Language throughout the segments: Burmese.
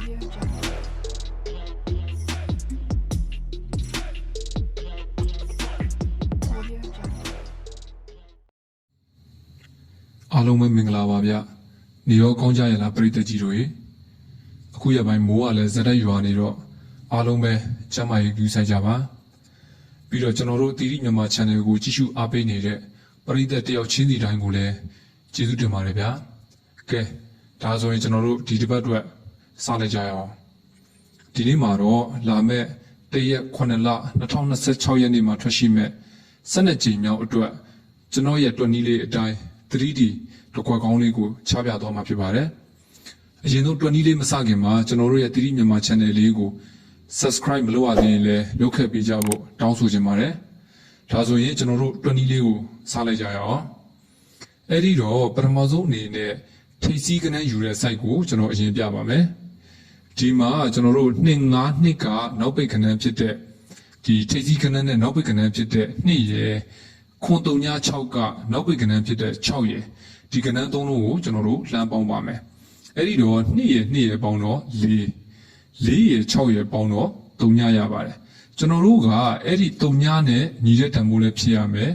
အားလုံးပဲမင်္ဂလာပါဗျ။နေရောကောင်းကြရလားပရိသတ်ကြီးတို့ရေ။အခုရပိုင်းမိုးကလည်းဇက်တက်ရွာနေတော့အားလုံးပဲကျမ်းမာရေးကူးဆိုင်ကြပါ။ပြီးတော့ကျွန်တော်တို့တီရီမြန်မာ channel ကိုကြည့်ရှုအားပေးနေတဲ့ပရိသတ်တယောက်ချင်းစီတိုင်းကိုလည်းကျေးဇူးတင်ပါတယ်ဗျာ။ကဲဒါဆိုရင်ကျွန်တော်တို့ဒီတစ်ပတ်အတွက်စလိုက်ကြရအောင်။ဒီနေ့မှာတော့လာမယ့်တရက်9လ2026ရက်နေ့မှာထွက်ရှိမဲ့12ကြိမ်မြောက်အတွက်ကျွန်တော်ရဲ့တွက်နီးလေးအတိုင်း 3D တစ်ခွက်ကောင်းလေးကိုချပြသွားမှာဖြစ်ပါတယ်။အရင်ဆုံးတွက်နီးလေးမစခင်မှာကျွန်တော်တို့ရဲ့ 3D မြန်မာ channel လေးကို subscribe မလုပ်ရသေးရင်လည်းလုပ်ခဲ့ပေးကြဖို့တောင်းဆိုချင်ပါတယ်။ဒါဆိုရင်ကျွန်တော်တို့တွက်နီးလေးကိုစလိုက်ကြရအောင်။အဲ့ဒီတော့ပထမဆုံးအနေနဲ့ထိပ်စီးကနန်းယူတဲ့ site ကိုကျွန်တော်အရင်ပြပါမယ်။ဒီမှာကျွန်တော်တို့252ကနောက်ပိတ်ကနန်းဖြစ်တဲ့ဒီထိပ်စီးကနန်းနဲ့နောက်ပိတ်ကနန်းဖြစ်တဲ့2ရယ်936ကနောက်ပိတ်ကနန်းဖြစ်တဲ့6ရယ်ဒီကနန်း3လုံးကိုကျွန်တော်တို့လှမ်းပေါင်းပါမယ်အဲ့ဒီတော့2ရယ်2ရယ်ပေါင်းတော့4 4ရယ်6ရယ်ပေါင်းတော့3ညရပါတယ်ကျွန်တော်တို့ကအဲ့ဒီ3ညနဲ့ညီတဲ့တန်ဖိုးလည်းဖြစ်ရမယ်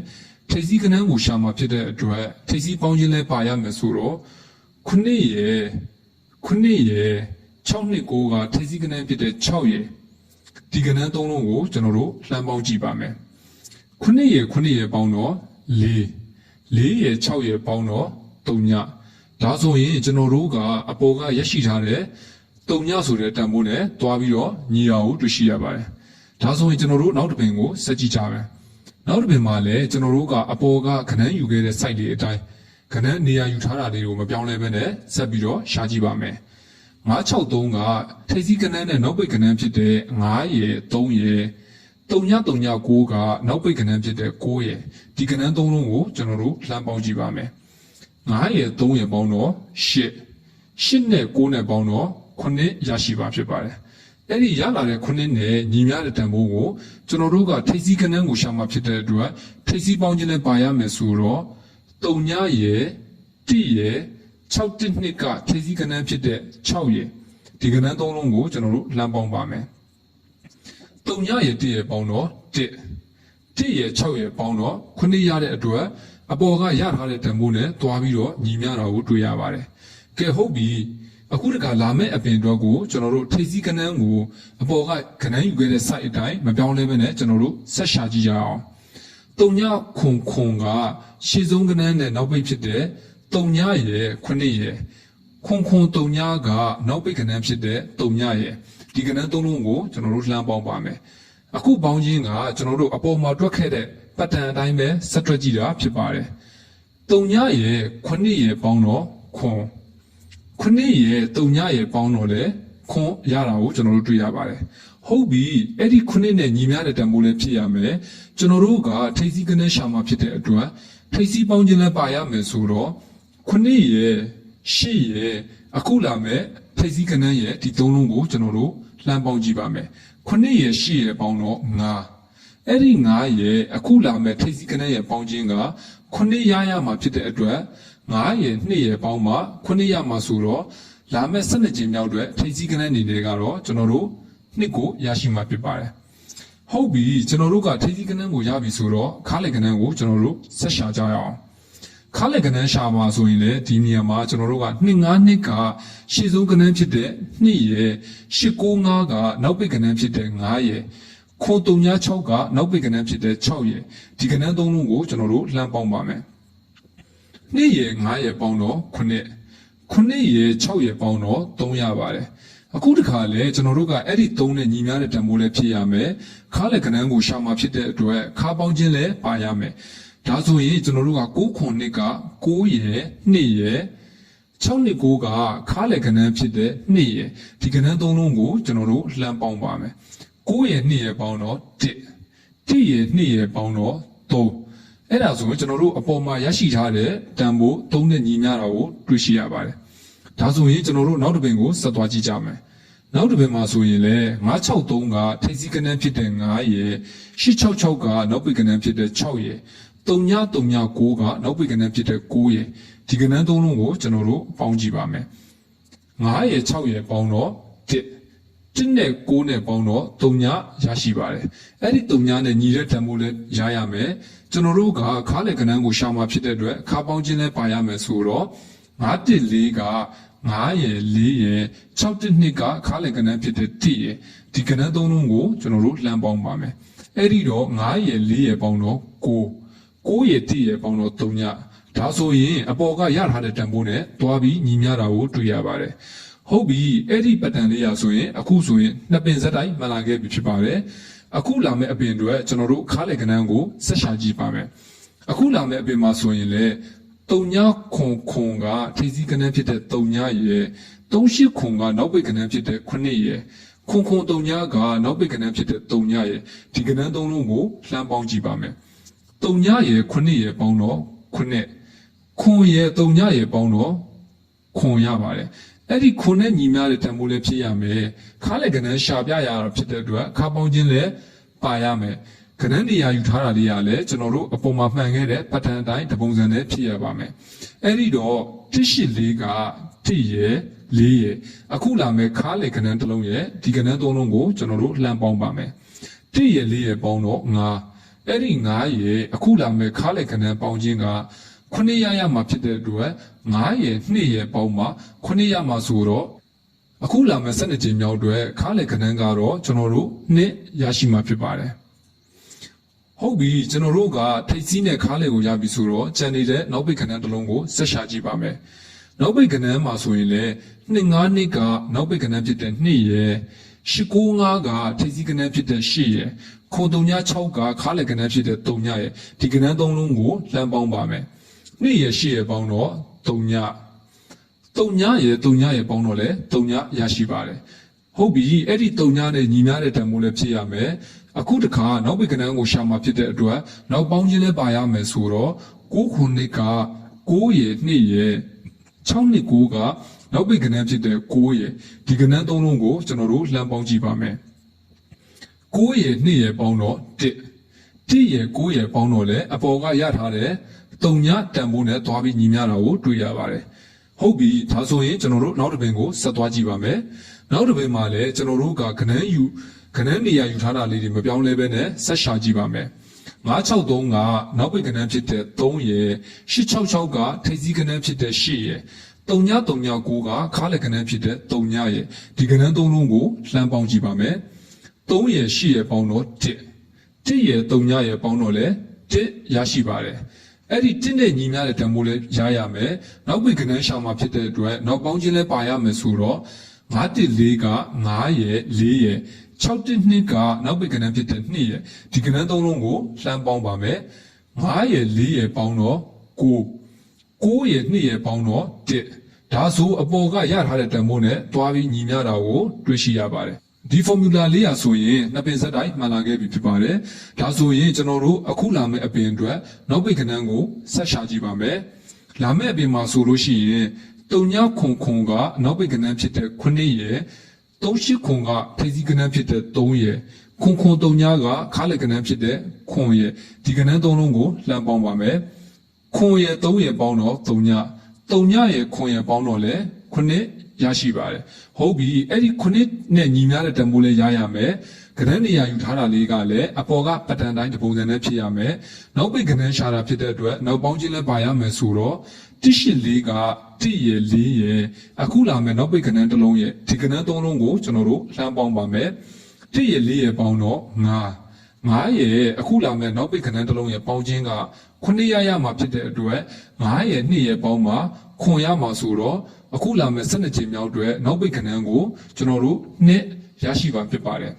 ထိပ်စီးကနန်းကိုရှာမှာဖြစ်တဲ့အတွက်ထိပ်စီးပေါင်းခြင်းလည်းပါရမယ်ဆိုတော့9ရယ်6နှစ်9ကထိပ်စီးကနန်းဖြစ်တဲ့6ရယ်ဒီကနန်း3လုံးကိုကျွန်တော်တို့လှမ်းပေါင်းကြည့်ပါမယ်9ရယ်ပေါင်းတော့4ရယ်6ရယ်ပေါင်းတော့3ညဒါဆိုရင်ကျွန်တော်တို့ကအပေါ်ကရရှိထားတဲ့3ညဆိုတဲ့တန်ဖိုးနဲ့တွားပြီးတော့ညီရာကိုတွေ့ရှိရပါတယ်ဒါဆိုရင်ကျွန်တော်တို့နောက်တစ်ပင်ကိုဆက်ကြည့်ကြမယ်နောက်တစ်ပင်မှာလည်းကျွန်တော်တို့ကအပေါ်ကခဏန်းယူခဲ့တဲ့ site လေးအတိုင်းခဏန်းနေရာယူထားတာလေးကိုမပြောင်းလဲဘဲနဲ့ဆက်ပြီးတော့ရှာကြည့်ပါမယ်963ကထိပ်စီးကနန်းနဲ့နောက်ပိတ်ကနန်းဖြစ်တဲ့9ရယ်3ရယ်339ကနောက်ပိတ်ကနန်းဖြစ်တဲ့9ရယ်ဒီကနန်း3လုံးကိုကျွန်တော်တို့လှမ်းပေါင်းကြည့်ပါမယ်9ရယ်3ရယ်ပေါင်းတော့8နဲ့9နဲ့ပေါင်းတော့9ရရှိပါဖြစ်ပါတယ်အဲ့ဒီရလာတဲ့9နဲ့ညီမျှတဲ့တန်ဖိုးကိုကျွန်တော်တို့ကထိပ်စီးကနန်းကိုရှာမှဖြစ်တဲ့အတွက်ထိပ်စီးပေါင်းခြင်းနဲ့ပါရမယ်ဆိုတော့3ညရယ်1ရယ်612ကထိပ်စီးကနန်းဖြစ်တဲ့6ရယ်ဒီကနန်း3လုံးကိုကျွန်တော်တို့လှမ်းပေါင်းပါမယ်3ညရယ်1ရယ်ပေါင်းတော့1ရယ်6ရယ်ပေါင်းတော့9ရတဲ့အတွက်အပေါ်ကရထားတဲ့တန်ဖိုးနဲ့တွားပြီးတော့ညီမျှတာကိုတွေ့ရပါတယ်။ကဲဟုတ်ပြီအခုတခါလာမယ့်အပင်တော့ကိုကျွန်တော်တို့ထိပ်စီးကနန်းကိုအပေါ်ကခဏန်းယူခဲ့တဲ့ site အတိုင်းမပြောင်းလဲဘဲနဲ့ကျွန်တော်တို့ဆက်ရှာကြည့်ကြအောင်။3ညခွန်ကရှေ့ဆုံးကနန်းနဲ့နောက်ပိတ်ဖြစ်တဲ့3ညရယ်9ရယ်ခွန်3ညကနောက်ပိတ်ကနန်းဖြစ်တဲ့3ညရယ်ဒီကနန်း3လုံးကိုကျွန်တော်တို့လှမ်းပေါင်းပါမယ်အခုပေါင်းခြင်းကကျွန်တော်တို့အပေါ်မှာတွက်ခဲ့တဲ့ပတ်တန်အတိုင်းပဲဆက်တွက်ကြည့်တာဖြစ်ပါတယ်3ညရယ်9ရယ်ပေါင်းတော့ခွန်9ရယ်3ညရယ်ပေါင်းတော့လေခွန်ရတာကိုကျွန်တော်တို့တွေ့ရပါတယ်ဟုတ်ပြီအဲ့ဒီ9နဲ့ညီမျှတဲ့တန်ဖိုးလည်းဖြစ်ရမယ်ကျွန်တော်တို့ကထိပ်စီးကနန်းရှာမှာဖြစ်တဲ့အတွက်ထိပ်စီးပေါင်းခြင်းလည်းပါရမယ်ဆိုတော့9ရယ်10ရယ်အခုလာမယ်ထိပ်စီးကနန်းရဲ့ဒီ3လုံးကိုကျွန်တော်တို့လှမ်းပေါင်းကြည့်ပါမယ်9ရယ်10ရယ်ပေါင်းတော့9အဲ့ဒီ9ရယ်အခုလာမဲ့ထိပ်စီးကနန်းရဲ့ပေါင်းခြင်းက9ရမှာဖြစ်တဲ့အတွက်9ရယ်2ရယ်ပေါင်းမှ9ရမှာဆိုတော့လာမဲ့12ကြိမ်မြောက်အတွက်ထိပ်စီးကနန်းအနေနဲ့ကတော့ကျွန်တော်တို့2ကိုရရှိမှာဖြစ်ပါတယ်ဟုတ်ပြီကျွန်တော်တို့ကထိပ်စီးကနန်းကိုရပြီဆိုတော့ခါးလက်ကနန်းကိုကျွန်တော်တို့ဆက်ရှာကြရအောင်ခါလက်ကနန်းရှာမှာဆိုရင်လေဒီနေရာမှာကျွန်တော်တို့က252ကရှေ့ဆုံးကနန်းဖြစ်တဲ့2ရယ်895ကနောက်ပိတ်ကနန်းဖြစ်တဲ့9ရယ်936ကနောက်ပိတ်ကနန်းဖြစ်တဲ့6ရယ်ဒီကနန်း3လုံးကိုကျွန်တော်တို့လှမ်းပေါင်းပါမယ်2ရယ်9ရယ်ပေါင်းတော့9ရယ်6ရယ်ပေါင်းတော့3ရပါတယ်အခုတခါလေကျွန်တော်တို့ကအဲ့ဒီ3နဲ့ညီမျှတဲ့တန်ဖိုးလည်းဖြစ်ရမယ်ခါလက်ကနန်းကိုရှာမှာဖြစ်တဲ့အတွက်ခါပေါင်းခြင်းလည်းပါရမယ်ဒါဆိုရင်ကျွန်တော်တို့က9ခွန်နှစ်က9ရယ်2ရယ်6နှစ်9ကခါးလက်ကနန်းဖြစ်တဲ့2ရယ်ဒီကနန်း3လုံးကိုကျွန်တော်တို့လှမ်းပေါင်းပါမယ်9ရယ်2ရယ်ပေါင်းတော့1ရယ်2ရယ်ပေါင်းတော့3အဲ့ဒါဆိုရင်ကျွန်တော်တို့အပေါ်မှာရရှိထားတဲ့တန်ဖိုး3နဲ့ညီမျှတာကိုတွေ့ရှိရပါတယ်ဒါဆိုရင်ကျွန်တော်တို့နောက်တစ်ပင်ကိုဆက်သွားကြည့်ကြမယ်နောက်တစ်ပင်မှာဆိုရင်လည်း963ကထိပ်စီးကနန်းဖြစ်တဲ့9ရယ်866ကနောက်ပိတ်ကနန်းဖြစ်တဲ့6ရယ်3ည9ကနောက်ပိတ်ကနန်းဖြစ်တဲ့9ရယ်ဒီကနန်း3လုံးကိုကျွန်တော်တို့ပေါင်းကြည့်ပါမယ်9ရယ်6ရယ်ပေါင်းတော့ တင်းနဲ့ကိုးနဲ့ပေါင်းတော့3ညရရှိပါတယ်အဲ့ဒီ3ညနဲ့ညီတဲ့တန်ဖိုးလည်းရရမယ်ကျွန်တော်တို့ကခါးလေကနန်းကိုရှာမှာဖြစ်တဲ့အတွက်ခါပေါင်းခြင်းလည်းပါရမယ်ဆိုတော့914က9ရယ်4ရယ်612ကခါးလေကနန်းဖြစ်တဲ့1ရယ်ဒီကနန်းသုံးလုံးကိုကျွန်တော်တို့လှမ်းပေါင်းပါမယ်အဲ့ဒီတော့9ရယ်4ရယ်ပေါင်းတော့9ရယ်1ရယ်ပေါင်းတော့3ညဒါဆိုရင်အပေါ်ကရထားတဲ့တန်ဖိုးနဲ့တွားပြီးညီမျှတာကိုတွေ့ရပါတယ်ဟုတ်ပြီအဲ့ဒီပတ်တန်လေးရဆိုရင်အခုဆိုရင်နှစ်ပင်စက်တိုင်းမှန်လာခဲ့ပြီဖြစ်ပါတယ်အခုလာမယ့်အပင်တွေကျွန်တော်တို့ခါးလေကနန်းကိုဆက်ရှာကြည့်ပါမယ်အခုလာမယ့်အပင်မှာဆိုရင်လေ3ညခွန်ကထိစီကနန်းဖြစ်တဲ့3ညရယ်38ခွန်ကနောက်ပိတ်ကနန်းဖြစ်တဲ့9ရယ်ခွန်3ညကနောက်ပိတ်ကနန်းဖြစ်တဲ့3ညရယ်ဒီကနန်း3လုံးကိုလှမ်းပေါင်းကြည့်ပါမယ်3ညရယ်9ရယ်ပေါင်းတော့9ခွန်ရယ်3ညရယ်ပေါင်းတော့ခွန်ရပါတယ်အဲ့ဒီခွန်နဲ့ညီမျှတဲ့တန်ဖိုးလည်းဖြစ်ရမယ်ခါးလေကနန်းရှာပြရတာဖြစ်တဲ့အတွက်ခါပေါင်းခြင်းလည်းပါရမယ်ကနန်းနေရာယူထားတာလေးရလည်းကျွန်တော်တို့အပေါ်မှာမှန်ခဲ့တဲ့ပတ်တန်အတိုင်းတပုံစံနဲ့ဖြစ်ရပါမယ်အဲ့ဒီတော့184က1ရယ်4ရယ်အခုလာမယ်ခါးလေကနန်းတစ်လုံးရယ်ဒီကနန်း3လုံးကိုကျွန်တော်တို့လှမ်းပေါင်းပါမယ်1ရယ်4ရယ်ပေါင်းတော့9အဲ့ဒီ9ရယ်အခုလာမယ်ခါးလေကနန်းပေါင်းခြင်းက9ရမှာဖြစ်တဲ့အတွက်9ရယ်2ရယ်ပေါင်းမှ9ရမှာဆိုတော့အခုလာမယ့်12ကြိမ်မြောက်အတွက်ခါးလေကနန်းကတော့ကျွန်တော်တို့2ရရှိမှာဖြစ်ပါတယ်ဟုတ်ပြီကျွန်တော်တို့ကထိတ်စီးနဲ့ခါးလေကိုရပြီဆိုတော့ကြံနေတဲ့နောက်ပိတ်ကနန်းတစ်လုံးကိုဆက်ရှာကြည့်ပါမယ်နောက်ပိတ်ကနန်းမှာဆိုရင်လေ252ကနောက်ပိတ်ကနန်းဖြစ်တဲ့2ရယ်895ကထိတ်စီးကနန်းဖြစ်တဲ့8ရယ်ခွန်36ကခါးလေကနန်းဖြစ်တဲ့3ညရယ်ဒီကနန်း3လုံးကိုလှမ်းပေါင်းပါမယ်2ရယ်8ရယ်ပေါင်းတော့3ညရယ်3ညရယ်ပေါင်းတော့လေ3ညရရှိပါတယ်ဟုတ်ပြီအဲ့ဒီ3ညနဲ့ညီမျှတဲ့တန်ဖိုးလည်းဖြစ်ရမယ်အခုတခါနောက်ပိတ်ကနန်းကိုရှာမှာဖြစ်တဲ့အတွက်နောက်ပေါင်းခြင်းလည်းပါရမယ်ဆိုတော့9ခုနှစ်က9ရယ်2ရယ်6နှစ်9ကနောက်ပိတ်ကနန်းဖြစ်တဲ့9ရယ်ဒီကနန်း3လုံးကိုကျွန်တော်တို့လှမ်းပေါင်းကြည့်ပါမယ်9ရယ်2ရယ်ပေါင်းတော့1ရယ်9ရယ်ပေါင်းတော့လေအပေါ်ကရထားတဲ့3ညတန်ဖိုးနဲ့သွားပြီးညီမျှတာကိုတွေ့ရပါတယ်ဟုတ်ပြီဒါဆိုရင်ကျွန်တော်တို့နောက်တစ်ပင်ကိုဆက်သွားကြည့်ပါမယ်နောက်တစ်ပင်မှာလည်းကျွန်တော်တို့ကကနန်းနေရာယူထားတာလေးတွေမပြောင်းလဲပဲနဲ့ဆက်ရှာကြည့်ပါမယ်963ကနောက်ပိတ်ကနန်းဖြစ်တဲ့3ရယ်866ကထိပ်စီးကနန်းဖြစ်တဲ့8ရယ်339ကခါးလေကနန်းဖြစ်တဲ့3ညရယ်ဒီကနန်း3လုံးကိုလှမ်းပေါင်းကြည့်ပါမယ်3ရယ်8ရယ်ပေါင်းတော့1ရယ်3ညရယ်ပေါင်းတော့လည်း1ရရှိပါတယ်အဲ့ဒီ1နဲ့ညီမျှတဲ့တန်ဖိုးလည်းရရမယ်နောက်ပိတ်ကနန်းရှာမှာဖြစ်တဲ့အတွက်နောက်ပေါင်းခြင်းလည်းပါရမယ်ဆိုတော့914က9ရယ်4ရယ်612ကနောက်ပိတ်ကနန်းဖြစ်တဲ့2ရယ်ဒီကနန်း3လုံးကိုလှမ်းပေါင်းပါမယ်9ရယ်4ရယ်ပေါင်းတော့9ရယ်2ရယ်ပေါင်းတော့1ဒါဆိုအပေါ်ကရထားတဲ့တန်ဖိုးနဲ့တွားပြီးညီမျှတာကိုတွေ့ရှိရပါတယ်ဒီ formula လေးရဆိုရင်နှစ်ပင်ဆက်တိုင်းမှန်လာခဲ့ပြီဖြစ်ပါတယ်ဒါဆိုရင်ကျွန်တော်တို့အခုလာမယ့်အပင်အတွက်နောက်ပိတ်ကနန်းကိုဆက်ရှာကြည့်ပါမယ်လာမယ့်အပင်မှာဆိုလို့ရှိရင်3ညခွန်ကနောက်ပိတ်ကနန်းဖြစ်တဲ့9ရယ်38ခွန်ကထိပ်စီးကနန်းဖြစ်တဲ့3ရယ်ခွန်3ညကခါးလေကနန်းဖြစ်တဲ့ခွန်ရယ်ဒီကနန်း3လုံးကိုလှမ်းပေါင်းပါမယ်ခွန်ရယ်3ရယ်ပေါင်းတော့3ညရယ်ခွန်ရယ်ပေါင်းတော့လေ9ရရှိပါတယ်ဟုတ်ပြီအဲ့ဒီ9နဲ့ညီမျှတဲ့တန်ဖိုးလေးရရမယ်ကနန်းနေရာယူထားတာလေးကလည်းအပေါ်ကပတ်တန်တိုင်းတပုံစံနဲ့ဖြစ်ရမယ်နောက်ပိတ်ကနန်းရှာတာဖြစ်တဲ့အတွက်နောက်ပေါင်းခြင်းလည်းပါရမယ်ဆိုတော့184က1ရယ်4ရယ်အခုလာမယ်နောက်ပိတ်ကနန်းတစ်လုံးရယ်ဒီကနန်း3လုံးကိုကျွန်တော်တို့လှမ်းပေါင်းပါမယ်1ရယ်4ရယ်ပေါင်းတော့9ရယ်အခုလာမယ်နောက်ပိတ်ကနန်းတစ်လုံးရယ်ပေါင်းခြင်းက9ရမှာဖြစ်တဲ့အတွက်9ရယ်2ရယ်ပေါင်းမှခွန်ရမှာဆိုတော့အခုလာမယ်12ကြိမ်မြောက်အတွက်နောက်ပိတ်ကနန်းကိုကျွန်တော်တို့2ရရှိပါဖြစ်ပါတယ်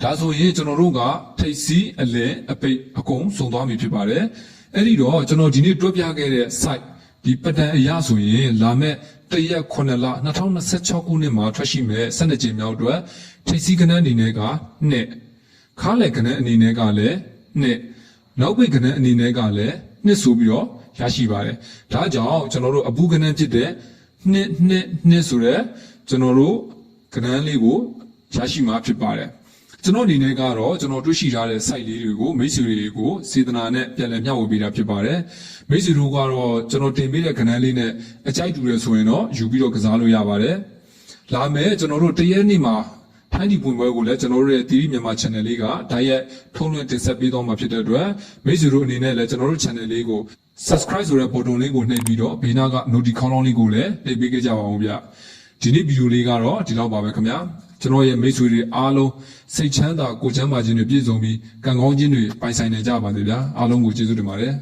ဒါဆိုရင်ကျွန်တော်တို့ကထိပ်စီးအလဲအပိတ်အကုန်စုံသွားပြီဖြစ်ပါတယ်အဲ့ဒီတော့ကျွန်တော်ဒီနေ့တွဲပြခဲ့တဲ့ site ဒီပတ်တန်အရာဆိုရင်လာမဲ့တရက်9လ2026ခုနှစ်မှာထွက်ရှိမဲ့12ကြိမ်မြောက်အတွက်ထိပ်စီးကနန်းအနေနဲ့က2ခါးလေကနန်းအနေနဲ့ကလည်း2နောက်ပိတ်ကနန်းအနေနဲ့ကလည်း2ဆိုပြီးတော့ရရှိပါတယ်ဒါကြောင့်ကျွန်တော်တို့အပူကနန်းဖြစ်တဲ့2ဆိုတဲ့ကျွန်တော်တို့ကနန်းလေးကိုရရှိမှာဖြစ်ပါတယ်ကျွန်တော်အနေနဲ့ကတော့ကျွန်တော်တွေ့ရှိထားတဲ့ site လေးတွေကိုမိတ်ဆွေတွေကိုစေတနာနဲ့ပြန်လည်မျှဝေပေးတာဖြစ်ပါတယ်မိတ်ဆွေတို့ကတော့ကျွန်တော်တင်ပေးတဲ့ကဏ္ဍလေးနဲ့အကြိုက်တူတယ်ဆိုရင်တော့ယူပြီးတော့ကစားလို့ရပါတယ် လာမယ်ကျွန်တော်တို့တရက်နေ့မှာဖန်တီပွင့်ပွဲကိုလည်းကျွန်တော်တို့ရဲ့တီဗီမြန်မာ channel လေးကဓာတ်ရိုက်ထုံးလွှင့်တင်ဆက်ပေးသွားမှာဖြစ်တဲ့အတွက်မိတ်ဆွေတို့အနေနဲ့လည်းကျွန်တော်တို့ channel လေးကို subscribe ဆိုတဲ့ button လေးကိုနှိပ်ပြီးတော့ဘေးနားက notification ခေါင်းလောင်းလေးကိုလည်းနှိပ်ပေးကြပါဦးဗျဒီနေ့ဗီဒီယိုလေးကတော့ဒီလောက်ပါပဲခင်ဗျာကျွန်တော်ရဲ့မိတ်ဆွေတွေအားလုံးစိတ်ချမ်းသာကိုယ်ချမ်းသာခြင်းတွေပြည့်စုံပြီးကံကောင်းခြင်းတွေပိုင်ဆိုင်နိုင်ကြပါစေဗျာအားလုံးကိုကျေးဇူးတင်ပါတယ်